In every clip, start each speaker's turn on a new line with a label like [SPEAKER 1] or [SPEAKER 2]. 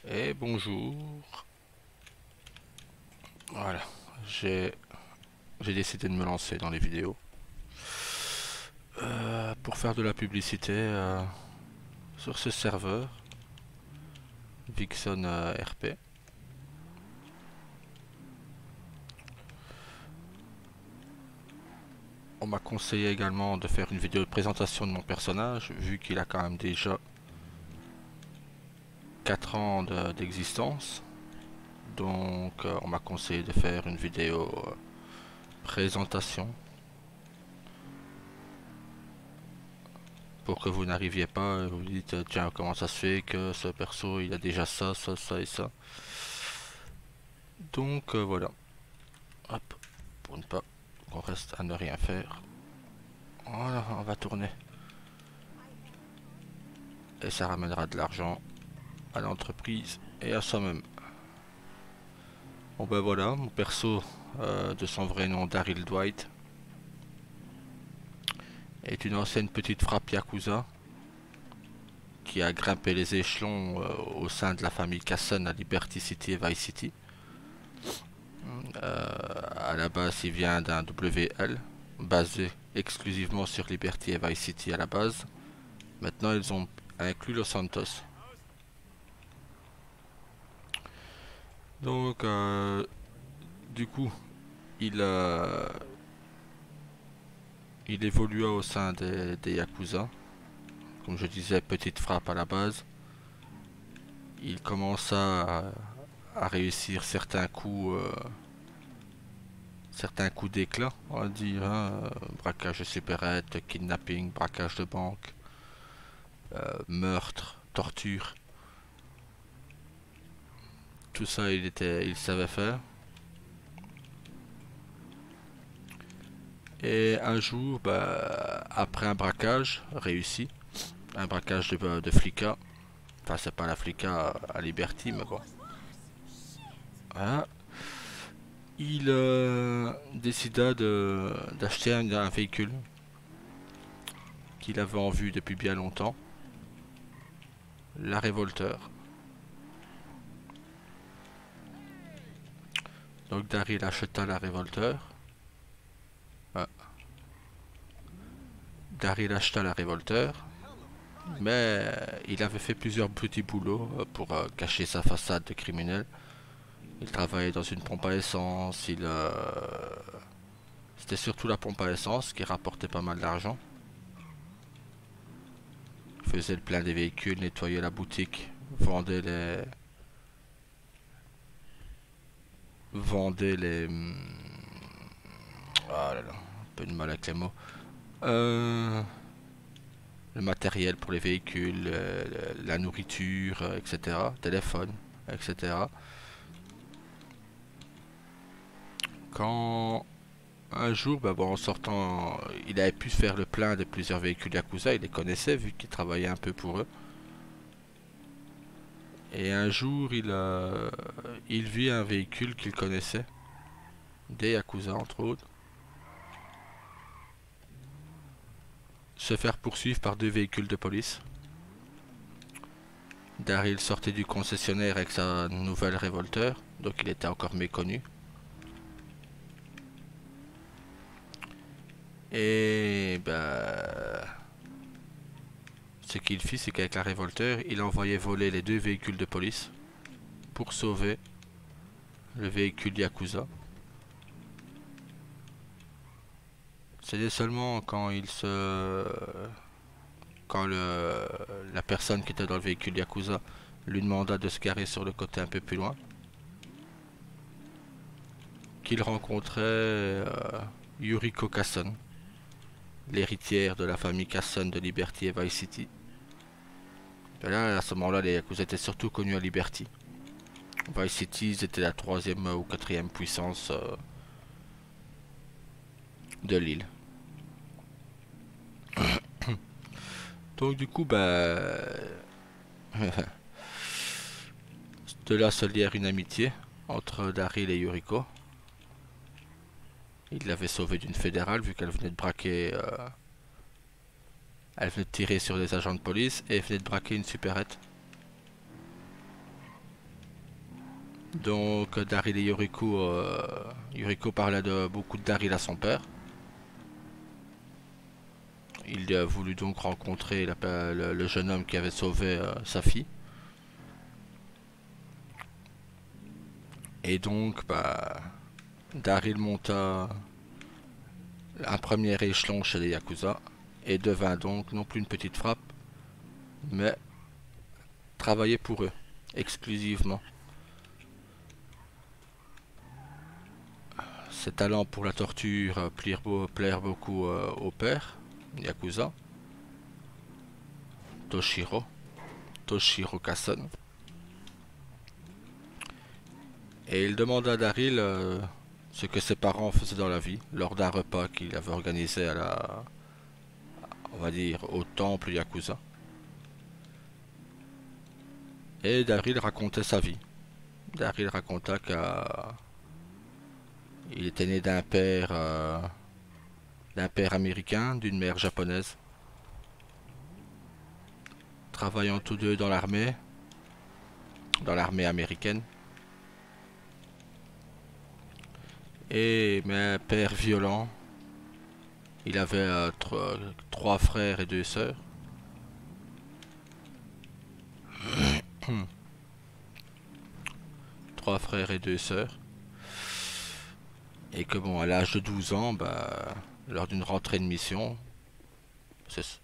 [SPEAKER 1] Et bonjour. Voilà, j'ai décidé de me lancer dans les vidéos pour faire de la publicité sur ce serveur Vixon RP. On m'a conseillé également de faire une vidéo de présentation de mon personnage vu qu'il a quand même déjà 4 ans d'existence. Donc on m'a conseillé de faire une vidéo présentation pour que vous n'arriviez pas et vous vous dites tiens, comment ça se fait que ce perso il a déjà ça, ça, ça et ça. Donc voilà, hop, pour ne pas qu'on reste à ne rien faire. Voilà, on va tourner. Et ça ramènera de l'argent à l'entreprise et à soi-même. Bon ben voilà, mon perso de son vrai nom Daryl Dwight est une ancienne petite frappe Yakuza qui a grimpé les échelons au sein de la famille Casson à Liberty City et Vice City. À la base, il vient d'un WL basé exclusivement sur Liberty et Vice City à la base. Maintenant, ils ont inclus Los Santos. Donc, du coup, il, il évolua au sein des Yakuza. Comme je disais, petite frappe à la base. Il commença à réussir certains coups d'éclat, on va dire, hein, braquage de supérette, kidnapping, braquage de banque, meurtre, torture. Tout ça, il savait faire. Et un jour, bah, après un braquage réussi, un braquage de Flicka, enfin c'est pas la Flicka à Liberty, mais bon, voilà. Il décida d'acheter un véhicule qu'il avait en vue depuis bien longtemps, la Revolter. Donc Daryl acheta la Revolter. Ah. Daryl acheta la Revolter, mais il avait fait plusieurs petits boulots pour cacher sa façade de criminel. Il travaillait dans une pompe à essence, c'était surtout la pompe à essence qui rapportait pas mal d'argent. Il faisait le plein des véhicules, nettoyait la boutique, vendait les... Ah là là, un peu de mal avec les mots. Le matériel pour les véhicules, la nourriture, etc. Téléphone, etc. Quand un jour, bah bon, en sortant, il avait pu faire le plein de plusieurs véhicules Yakuza, il les connaissait vu qu'il travaillait un peu pour eux. Et un jour, il vit un véhicule qu'il connaissait, des Yakuza entre autres, se faire poursuivre par 2 véhicules de police. Daryl sortait du concessionnaire avec sa nouvelle Revolter, donc il était encore méconnu. Et bah, ce qu'il fit, c'est qu'avec la Revolter, il envoyait voler les 2 véhicules de police pour sauver le véhicule Yakuza. C'était seulement quand la personne qui était dans le véhicule Yakuza lui demanda de se garer sur le côté un peu plus loin qu'il rencontrait Yuriko Kasson, l'héritière de la famille Kasson de Liberty et Vice City. Et là, à ce moment-là, les Yakuza étaient surtout connus à Liberty. Vice City, c'était la 3e ou 4e puissance de l'île. Donc du coup, bah, de là se lièrent une amitié entre Daryl et Yuriko. Il l'avait sauvée d'une fédérale vu qu'elle venait de braquer... elle venait de tirer sur des agents de police et elle venait de braquer une supérette. Donc Daryl et Yuriko, Yuriko parlait de beaucoup de Daryl à son père. Il a voulu donc rencontrer le jeune homme qui avait sauvé sa fille. Et donc, bah, Daryl monta un premier échelon chez les Yakuza et devint donc non plus une petite frappe, mais travailler pour eux, exclusivement. Ses talents pour la torture plairent beaucoup au père, Yakuza, Toshiro, Toshiro Kason. Et il demanda à Daryl ce que ses parents faisaient dans la vie lors d'un repas qu'il avait organisé on va dire, au temple Yakuza. Et Daryl racontait sa vie. Daryl raconta qu'il était né d'un père américain, d'une mère japonaise, travaillant tous deux dans l'armée américaine. Et mais père violent, il avait trois frères et deux sœurs. Trois frères et deux sœurs. Et que bon, à l'âge de 12 ans, bah, lors d'une rentrée de mission,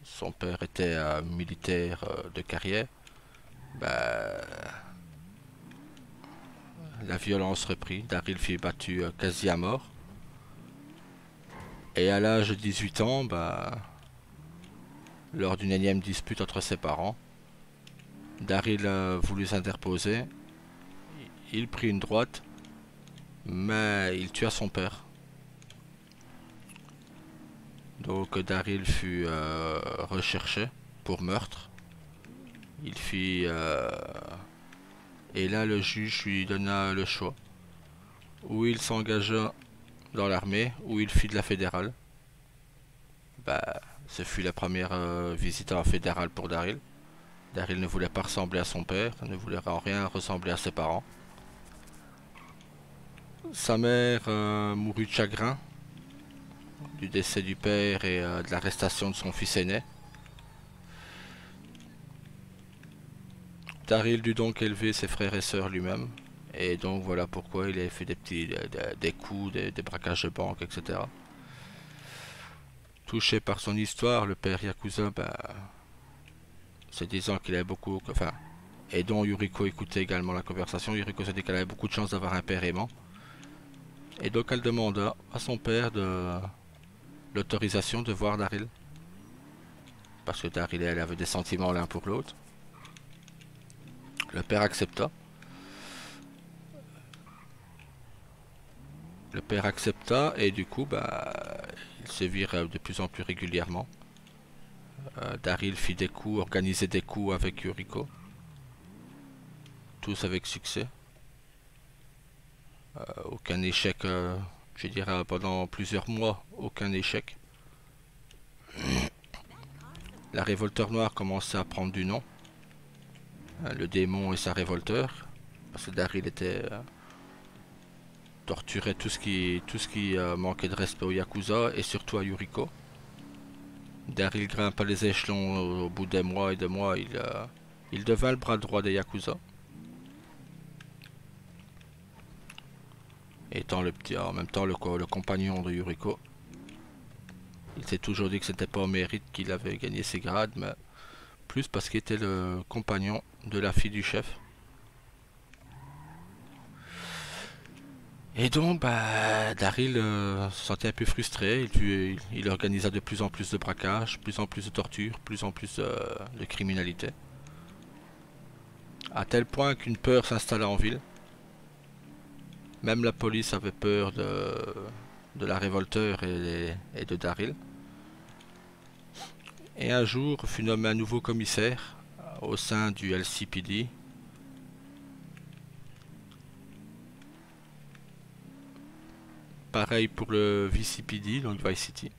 [SPEAKER 1] son père était militaire de carrière, bah, la violence reprit. Daryl fut battu quasi à mort. Et à l'âge de 18 ans, bah, lors d'une énième dispute entre ses parents, Daryl voulut s'interposer. Il prit une droite, mais il tua son père. Donc Daryl fut recherché pour meurtre. Il fit et là le juge lui donna le choix. Ou il s'engagea dans l'armée, ou il fit de la fédérale. Bah, ce fut la première visite à la fédérale pour Daryl. Daryl ne voulait pas ressembler à son père, ne voulait en rien ressembler à ses parents. Sa mère mourut de chagrin du décès du père et de l'arrestation de son fils aîné. Daryl dut donc élever ses frères et sœurs lui-même. Et donc voilà pourquoi il a fait des coups, des braquages de banque, etc. Touché par son histoire, le père Yakuza, se disant qu'il avait beaucoup, enfin, et dont Yuriko écoutait également la conversation, Yuriko se dit qu'elle avait beaucoup de chance d'avoir un père aimant. Et donc elle demanda à son père l'autorisation de voir Daryl. Parce que Daryl et elle avaient des sentiments l'un pour l'autre. Le père accepta. Le père accepta et du coup, ils se virent de plus en plus régulièrement. Daryl fit des coups, organisait des coups avec Yuriko. Tous avec succès. Aucun échec, je dirais pendant plusieurs mois, aucun échec. La révolteur noire commençait à prendre du nom. Le démon et sa révolteur. Parce que Daryl torturait tout ce qui manquait de respect au Yakuza et surtout à Yuriko. Daryl grimpa les échelons au bout des mois et des mois. Il devint le bras droit des Yakuza. Étant en même temps le compagnon de Yuriko. Il s'est toujours dit que c'était pas au mérite qu'il avait gagné ses grades, mais plus parce qu'il était le compagnon de la fille du chef. Et donc, Daryl se sentait un peu frustré. Il organisa de plus en plus de braquages, plus en plus de tortures, plus en plus de criminalité. À tel point qu'une peur s'installa en ville. Même la police avait peur de la révolteur et de Daryl. Et un jour fut nommé un nouveau commissaire au sein du LCPD. Pareil pour le VCPD, donc Vice City.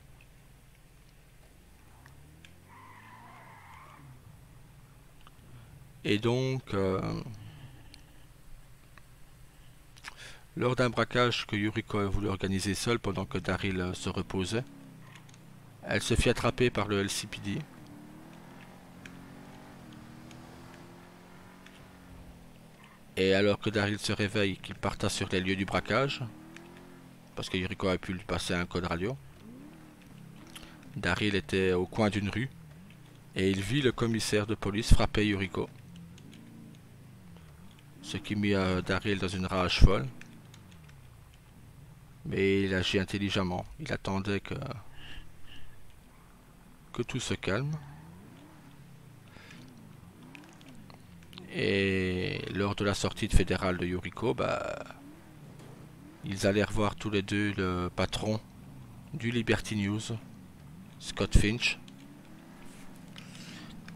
[SPEAKER 1] Et donc, Lors d'un braquage que Yuriko a voulu organiser seule pendant que Daryl se reposait, elle se fit attraper par le LCPD. Et alors que Daryl se réveille, qu'il parta sur les lieux du braquage, parce que Yuriko a pu lui passer un code radio, Daryl était au coin d'une rue et il vit le commissaire de police frapper Yuriko, ce qui mit Daryl dans une rage folle. Mais il agit intelligemment, il attendait que tout se calme. Et lors de la sortie fédérale de Yuriko, ils allèrent voir tous les deux le patron du Liberty News, Scott Finch.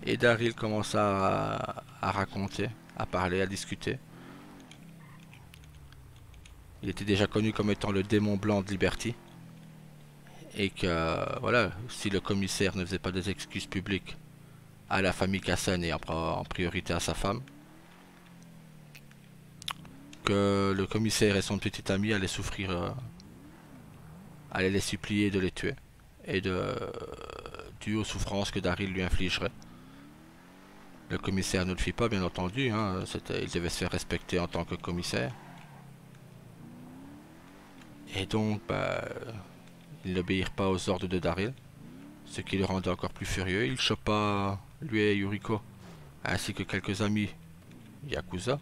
[SPEAKER 1] Et Daryl commença à raconter, à parler, à discuter. Il était déjà connu comme étant le démon blanc de Liberty. Et que, voilà, si le commissaire ne faisait pas des excuses publiques à la famille Kassan et en priorité à sa femme, que le commissaire et son petit ami allaient souffrir, allaient les supplier de les tuer, et dû aux souffrances que Daryl lui infligerait. Le commissaire ne le fit pas, bien entendu, hein, il devait se faire respecter en tant que commissaire. Et donc, ils n'obéirent pas aux ordres de Daryl, ce qui le rendait encore plus furieux. Il chopa, lui et Yuriko, ainsi que quelques amis Yakuza,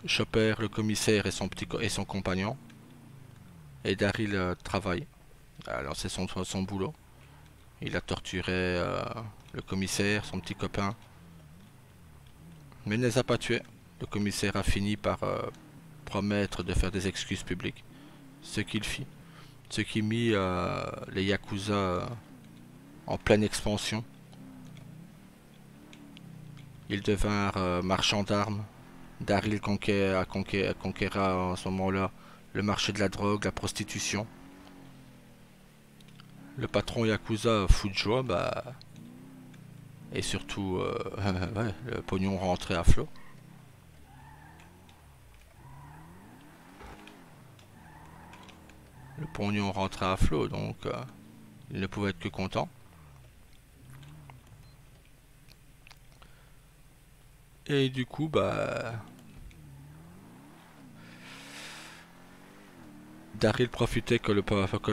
[SPEAKER 1] chopèrent le commissaire et son compagnon, et Daryl travaille, a lancé son boulot. Il a torturé le commissaire, son petit copain, mais ne les a pas tués. Le commissaire a fini par promettre de faire des excuses publiques, ce qu'il fit, ce qui mit les Yakuza en pleine expansion. Ils devinrent marchands d'armes. Daryl conquéra à ce moment-là le marché de la drogue, la prostitution. Le patron Yakuza Fujo, et surtout ouais, le pognon rentrait à flot. Le pognon rentrait à flot, donc il ne pouvait être que content. Et du coup, Daryl profitait que le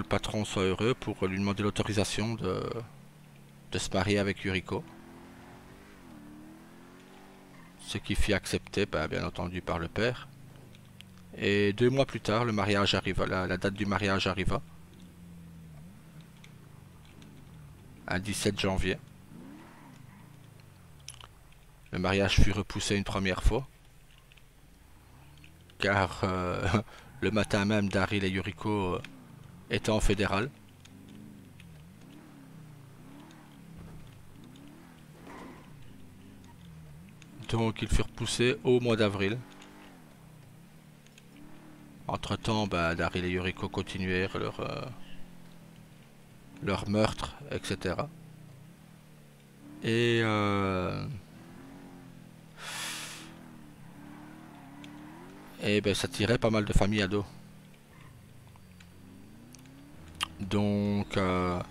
[SPEAKER 1] patron soit heureux pour lui demander l'autorisation de se marier avec Yuriko. Ce qui fit accepter, bien entendu, par le père. Et 2 mois plus tard, le mariage arriva, la date du mariage arriva. Un 17 janvier. Le mariage fut repoussé une première fois. Car le matin même, Daryl et Yuriko étaient en fédéral. Donc ils furent poussés au mois d'avril. Entre temps, Daryl et Yuriko continuèrent leur meurtre, etc. Et ça tirait pas mal de familles à dos. Donc la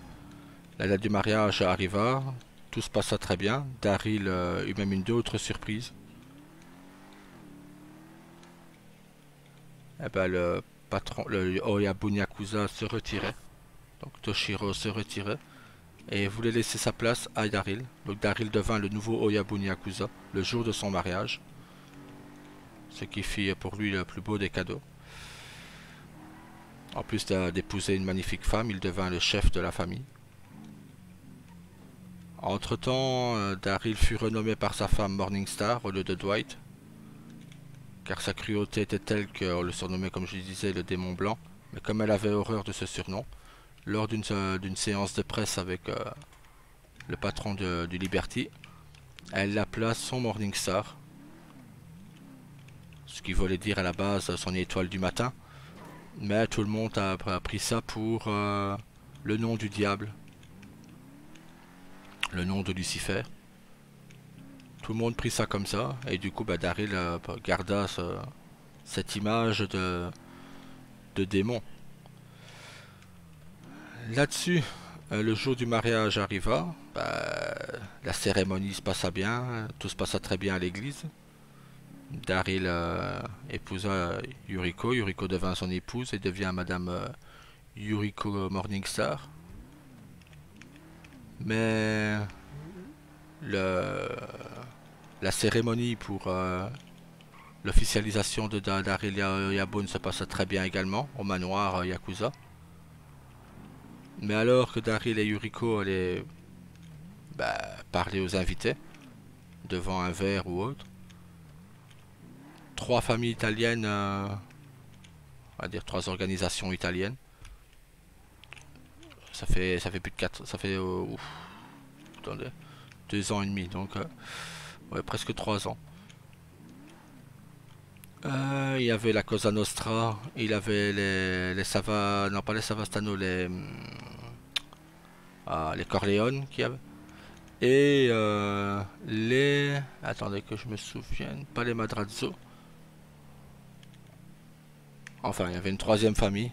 [SPEAKER 1] date du mariage arriva, tout se passa très bien. Daryl eut même une autre surprise. Le patron, le Oyabun Yakuza se retirait. Donc Toshiro se retirait et voulait laisser sa place à Daryl. Donc Daryl devint le nouveau Oyabun Yakuza le jour de son mariage. Ce qui fit pour lui le plus beau des cadeaux. En plus d'épouser une magnifique femme, il devint le chef de la famille. Entre-temps, Daryl fut renommé par sa femme Morningstar au lieu de Dwight. Car sa cruauté était telle qu'on le surnommait, comme je disais, le démon blanc. Mais comme elle avait horreur de ce surnom, lors d'une séance de presse avec le patron du Liberty, elle l'appela son Morningstar. Ce qui voulait dire à la base son étoile du matin. Mais tout le monde a pris ça pour le nom du diable. Le nom de Lucifer. Tout le monde prit ça comme ça. Et du coup, Daryl garda cette image de démons. Là-dessus, le jour du mariage arriva. La cérémonie se passa bien, tout se passa très bien à l'église. Daryl épousa Yuriko. Yuriko devint son épouse et devient Madame Yuriko Morningstar. Mais la cérémonie pour l'officialisation de Daryl Yabun se passa très bien également au manoir Yakuza. Mais alors que Daryl et Yuriko allaient parler aux invités devant un verre ou autre, trois familles italiennes, on va dire trois organisations italiennes, ça fait plus de 4, ça fait attendez, 2 ans et demi, donc ouais, presque 3 ans. Il y avait la Cosa Nostra, il y avait les non pas les Savastano, les Corleone qui avaient. Et les... Attendez que je me souvienne, pas les Madrazo. Enfin, il y avait une troisième famille.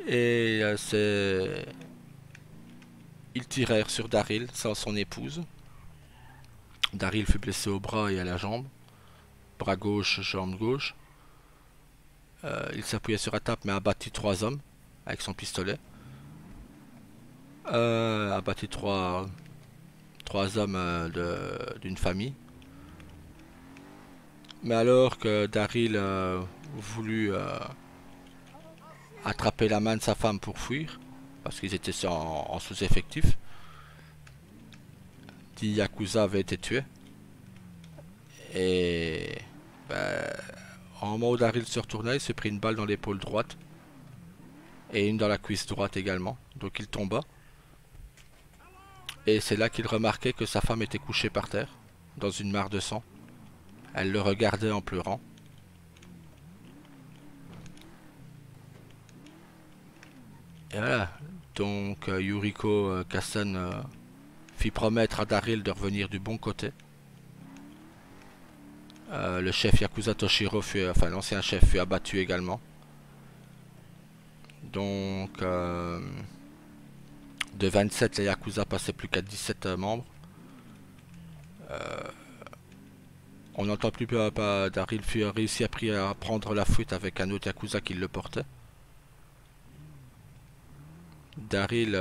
[SPEAKER 1] Et ils tirèrent sur Daryl, sans son épouse. Daryl fut blessé au bras et à la jambe. Bras gauche, jambe gauche. Il s'appuyait sur la table mais a abattu 3 hommes avec son pistolet. Abattu trois hommes d'une famille. Mais alors que Daryl voulut attraper la main de sa femme pour fuir, parce qu'ils étaient en sous-effectif, 10 Yakuza avaient été tués. Et au moment où Daryl se retournait, il s'est pris une balle dans l'épaule droite et une dans la cuisse droite également. Donc il tomba. Et c'est là qu'il remarquait que sa femme était couchée par terre, dans une mare de sang. Elle le regardait en pleurant. Et voilà. Donc Yuriko Kassen fit promettre à Daryl de revenir du bon côté. Le chef Yakuza Toshiro enfin l'ancien chef fut abattu également. Donc de 27, les Yakuza passaient plus qu'à 17 membres. On n'entend plus Daryl fut réussi à prendre la fuite avec un autre Yakuza qui le portait. Daryl,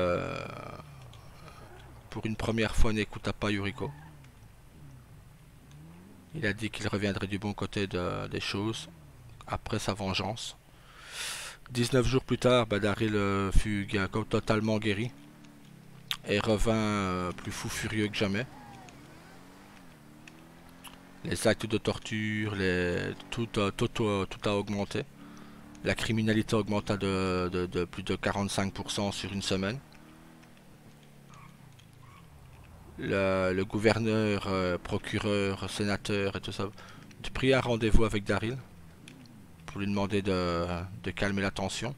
[SPEAKER 1] pour une première fois, n'écouta pas Yuriko. Il a dit qu'il reviendrait du bon côté des choses après sa vengeance. 19 jours plus tard, Daryl fut totalement guéri et revint plus fou furieux que jamais. Les actes de torture, tout a augmenté. La criminalité augmenta de plus de 45% sur une semaine. Le gouverneur, procureur, sénateur et tout ça prit un rendez-vous avec Daryl pour lui demander de calmer la tension.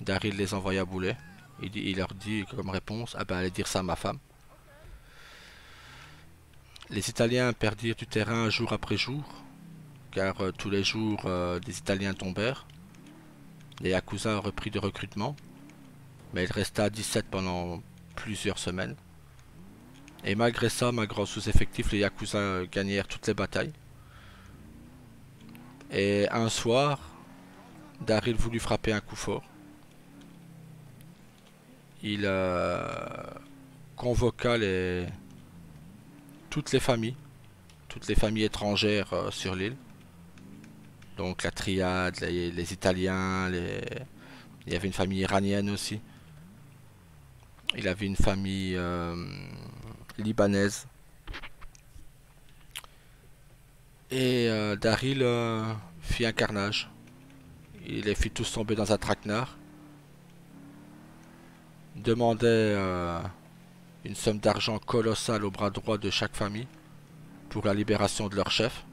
[SPEAKER 1] Daryl les envoya bouler. Il leur dit comme réponse, allez dire ça à ma femme. Les Italiens perdirent du terrain jour après jour, car tous les jours des Italiens tombèrent. Les Yakuza ont repris de recrutement, mais il resta à 17 pendant plusieurs semaines. Et malgré ça, malgré sous-effectif, les Yakuza gagnèrent toutes les batailles. Et un soir, Daryl voulut frapper un coup fort. Il convoqua toutes les familles étrangères sur l'île. Donc la triade, les Italiens, il y avait une famille iranienne aussi. Il avait une famille libanaise. Et Daryl fit un carnage. Il les fit tous tomber dans un traquenard. Demandait une somme d'argent colossale au bras droit de chaque famille pour la libération de leur chef.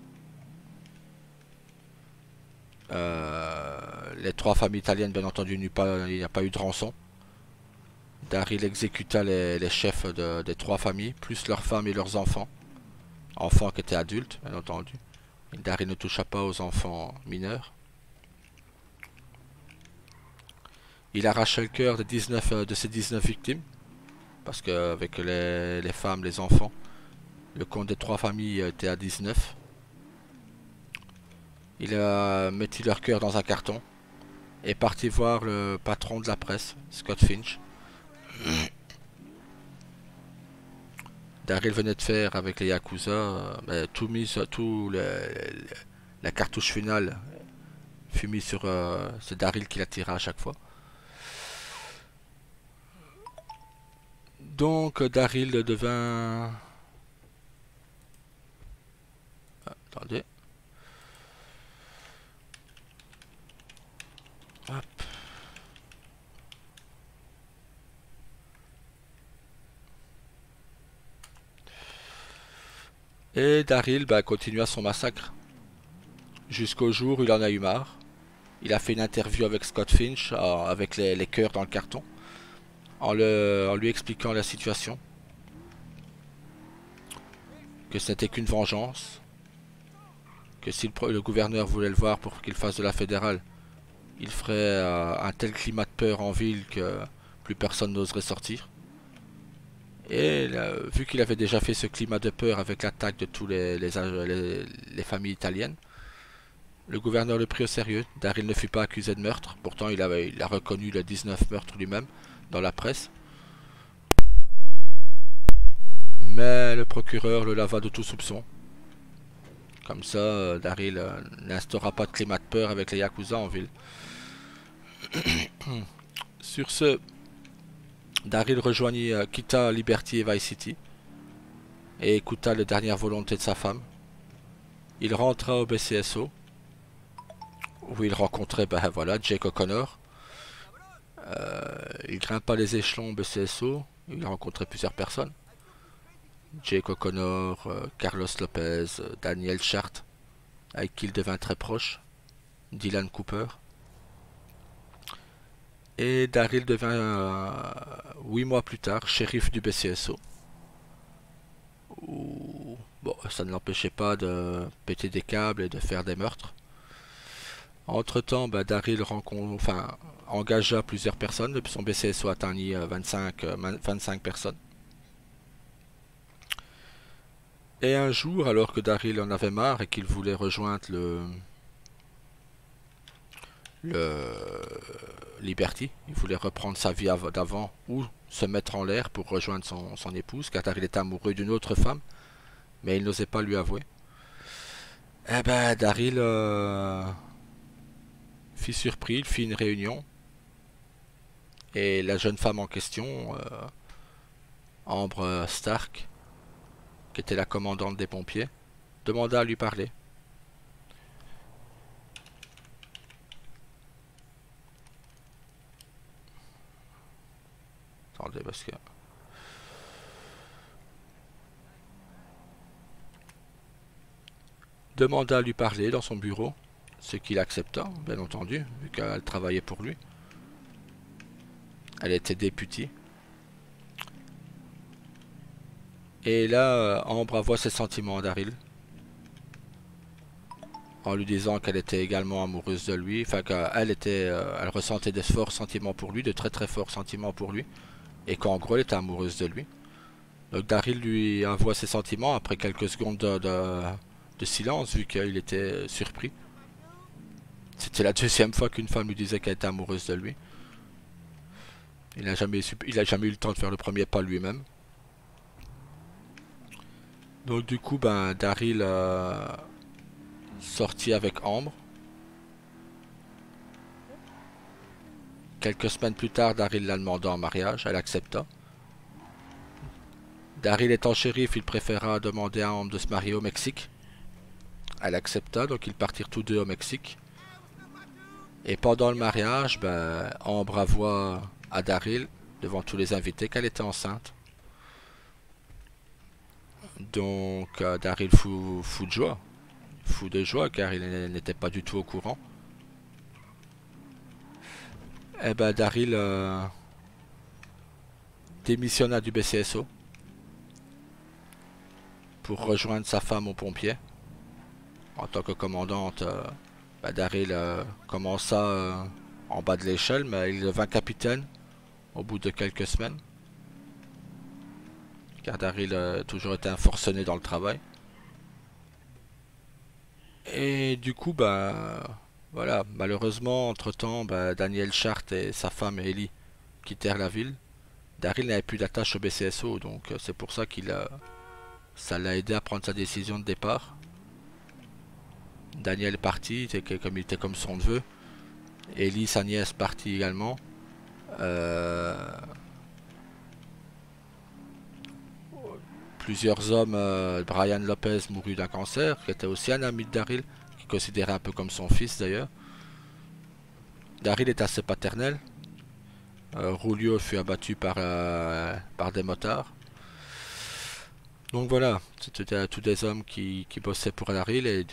[SPEAKER 1] Les 3 familles italiennes, bien entendu, il n'y a pas eu de rançon. Daryl exécuta les chefs des 3 familles, plus leurs femmes et leurs enfants. Enfants qui étaient adultes, bien entendu. Daryl ne toucha pas aux enfants mineurs. Il arracha le cœur de ses 19 victimes. Parce qu'avec les femmes, les enfants, le compte des 3 familles était à 19. Il a mis leur cœur dans un carton et parti voir le patron de la presse, Scott Finch. Daryl venait de faire avec les Yakuza, la cartouche finale fut mise sur... c'est Daryl qui la tira à chaque fois. Donc Daryl devint... Attendez. Hop. Et Daryl continua son massacre. Jusqu'au jour où il en a eu marre. Il a fait une interview avec Scott Finch, avec les cœurs dans le carton, en lui expliquant la situation. Que ce n'était qu'une vengeance. Que si le gouverneur voulait le voir pour qu'il fasse de la fédérale, il ferait un tel climat de peur en ville que plus personne n'oserait sortir. Et vu qu'il avait déjà fait ce climat de peur avec l'attaque de tous les familles italiennes, le gouverneur le prit au sérieux. Daryl ne fut pas accusé de meurtre. Pourtant, il a reconnu les 19 meurtres lui-même dans la presse. Mais le procureur le lava de tout soupçon. Comme ça, Daryl n'instaura pas de climat de peur avec les Yakuza en ville. Sur ce, Daryl quitta Liberty et Vice City et écouta les dernières volontés de sa femme. Il rentra au BCSO où il rencontrait Jake O'Connor. Il grimpa les échelons BCSO, il rencontrait plusieurs personnes. Jake O'Connor, Carlos Lopez, Daniel Chart, avec qui il devint très proche, Dylan Cooper. Et Daryl devint 8 mois plus tard shérif du BCSO. Bon, ça ne l'empêchait pas de péter des câbles et de faire des meurtres. Entre-temps, Daryl engagea plusieurs personnes. Depuis son BCSO atteignit 25 personnes. Et un jour, alors que Daryl en avait marre et qu'il voulait rejoindre le Liberty, il voulait reprendre sa vie d'avant ou se mettre en l'air pour rejoindre son épouse, car Daryl était amoureux d'une autre femme, mais il n'osait pas lui avouer. Eh ben, Daryl fit surpris, il fit une réunion, et la jeune femme en question, Ambre Stark, qui était la commandante des pompiers, demanda à lui parler. Attendez, parce que... demanda à lui parler dans son bureau, ce qu'il accepta, bien entendu, vu qu'elle travaillait pour lui. Elle était députée. Et là, Ambre avoua ses sentiments à Daryl, en lui disant qu'elle était également amoureuse de lui, enfin elle ressentait de forts sentiments pour lui, de très très forts sentiments pour lui, et qu'en gros elle était amoureuse de lui. Donc Daryl lui avoua ses sentiments après quelques secondes de silence, vu qu'il était surpris. C'était la deuxième fois qu'une femme lui disait qu'elle était amoureuse de lui. Il n'a jamais eu le temps de faire le premier pas lui-même. Donc du coup, Daryl sortit avec Ambre. Quelques semaines plus tard, Daryl la demanda en mariage, elle accepta. Daryl étant shérif, il préféra demander à Ambre de se marier au Mexique. Elle accepta, donc ils partirent tous deux au Mexique. Et pendant le mariage, Ambre avoua à Daryl, devant tous les invités, qu'elle était enceinte. Donc Daryl fou de joie, car il n'était pas du tout au courant. Et Daryl démissionna du BCSO pour rejoindre sa femme aux pompiers. En tant que commandante, Daryl commença en bas de l'échelle, mais il devint capitaine au bout de quelques semaines. Car Daryl a toujours été un forcené dans le travail. Et du coup, bah voilà, malheureusement, entre-temps, bah, Daniel Chart et sa femme Ellie quittèrent la ville. Daryl n'avait plus d'attache au BCSO, donc c'est pour ça ça l'a aidé à prendre sa décision de départ. Daniel est parti, il était comme son neveu. Ellie, sa nièce, partie également. Euh, Plusieurs hommes, Brian Lopez mourut d'un cancer, qui était aussi un ami de Daryl, qui considérait un peu comme son fils d'ailleurs. Daryl est assez paternel. Rulio fut abattu par des motards. Donc voilà, c'était tous des hommes qui bossaient pour Daryl et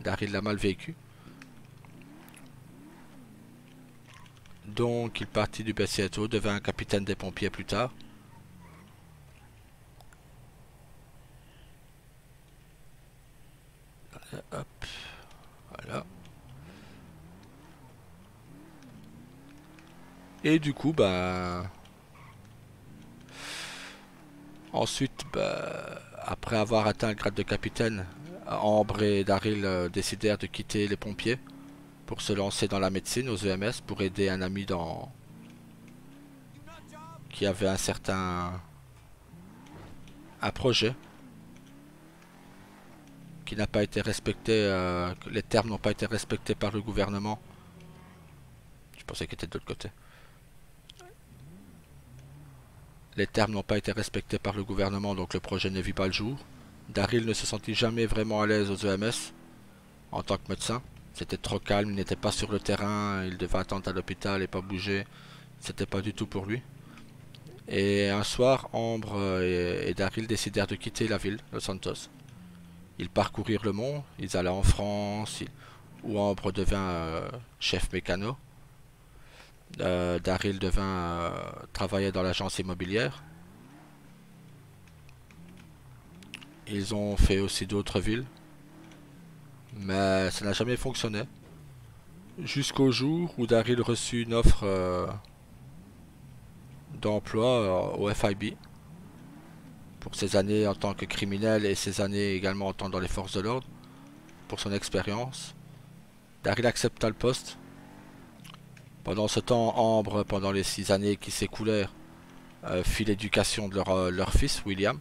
[SPEAKER 1] Daryl l'a mal vécu. Donc il partit du BCSO, devint capitaine des pompiers plus tard. Hop, voilà. Et du coup, bah... Ensuite, bah, après avoir atteint le grade de capitaine, Ambre et Daryl décidèrent de quitter les pompiers pour se lancer dans la médecine aux EMS pour aider un ami qui avait un projet qui n'a pas été respecté, les termes n'ont pas été respectés par le gouvernement. Je pensais qu'il était de l'autre côté. Les termes n'ont pas été respectés par le gouvernement, donc le projet ne vit pas le jour. Daryl ne se sentit jamais vraiment à l'aise aux EMS en tant que médecin. C'était trop calme, il n'était pas sur le terrain, il devait attendre à l'hôpital et pas bouger. C'était pas du tout pour lui. Et un soir, Ambre et Daryl décidèrent de quitter la ville, Los Santos. Ils parcourirent le monde, ils allaient en France, où Ambre devint chef mécano. Daryl devint travailler dans l'agence immobilière. Ils ont fait aussi d'autres villes, mais ça n'a jamais fonctionné. Jusqu'au jour où Daryl reçut une offre d'emploi au FIB pour ses années en tant que criminel et ses années également en tant dans les forces de l'ordre, pour son expérience. Daryl accepta le poste. Pendant ce temps, Ambre, pendant les 6 années qui s'écoulèrent, fit l'éducation de leur fils, William.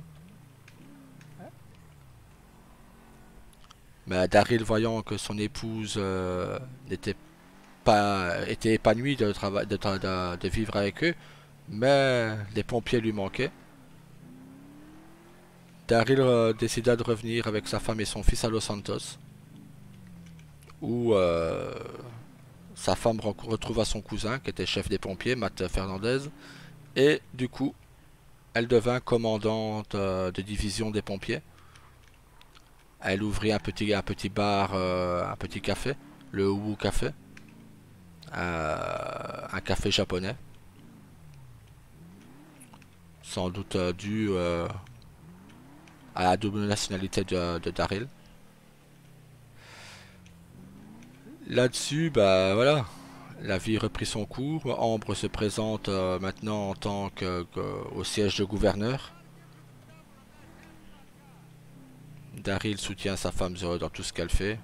[SPEAKER 1] Mais Daryl, voyant que son épouse était épanouie de vivre avec eux, mais les pompiers lui manquaient. Daryl décida de revenir avec sa femme et son fils à Los Santos, où sa femme retrouva son cousin, qui était chef des pompiers, Matt Fernandez, et du coup, elle devint commandante de division des pompiers. Elle ouvrit un petit bar, un petit café, le Wu Café, un café japonais, sans doute dû à la double nationalité de Daryl. Là-dessus, bah voilà, la vie reprit son cours. Ambre se présente maintenant en tant au siège de gouverneur. Daryl soutient sa femme dans tout ce qu'elle fait.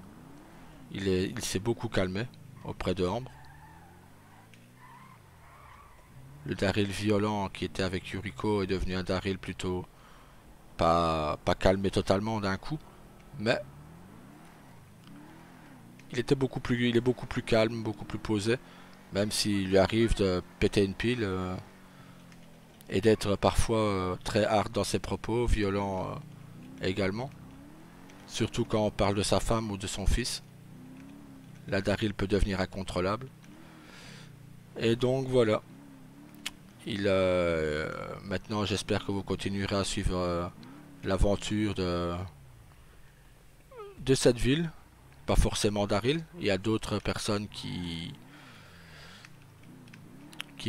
[SPEAKER 1] Il s'est beaucoup calmé auprès de Ambre. Le Daryl violent qui était avec Yuriko est devenu un Daryl plutôt pas calmé totalement d'un coup, mais il est beaucoup plus calme, beaucoup plus posé, même s'il lui arrive de péter une pile et d'être parfois très hard dans ses propos, violent également. Surtout quand on parle de sa femme ou de son fils. Là, Daryl peut devenir incontrôlable. Et donc voilà. Maintenant, j'espère que vous continuerez à suivre l'aventure de cette ville. Pas forcément Daryl. Il y a d'autres personnes qui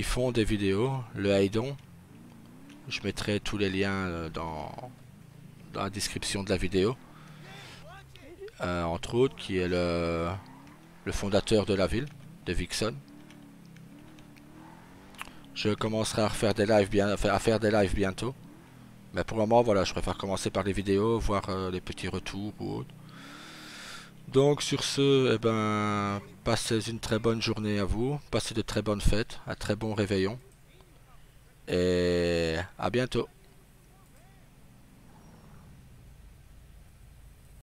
[SPEAKER 1] font des vidéos. Le Haydon. Je mettrai tous les liens dans la description de la vidéo. Entre autres, qui est le fondateur de la ville, de Vixen. Je commencerai à faire des lives bientôt. Mais pour le moment, voilà, je préfère commencer par les vidéos, voir les petits retours ou autre. Donc sur ce, eh ben, passez une très bonne journée à vous, passez de très bonnes fêtes, un très bon réveillon et à bientôt.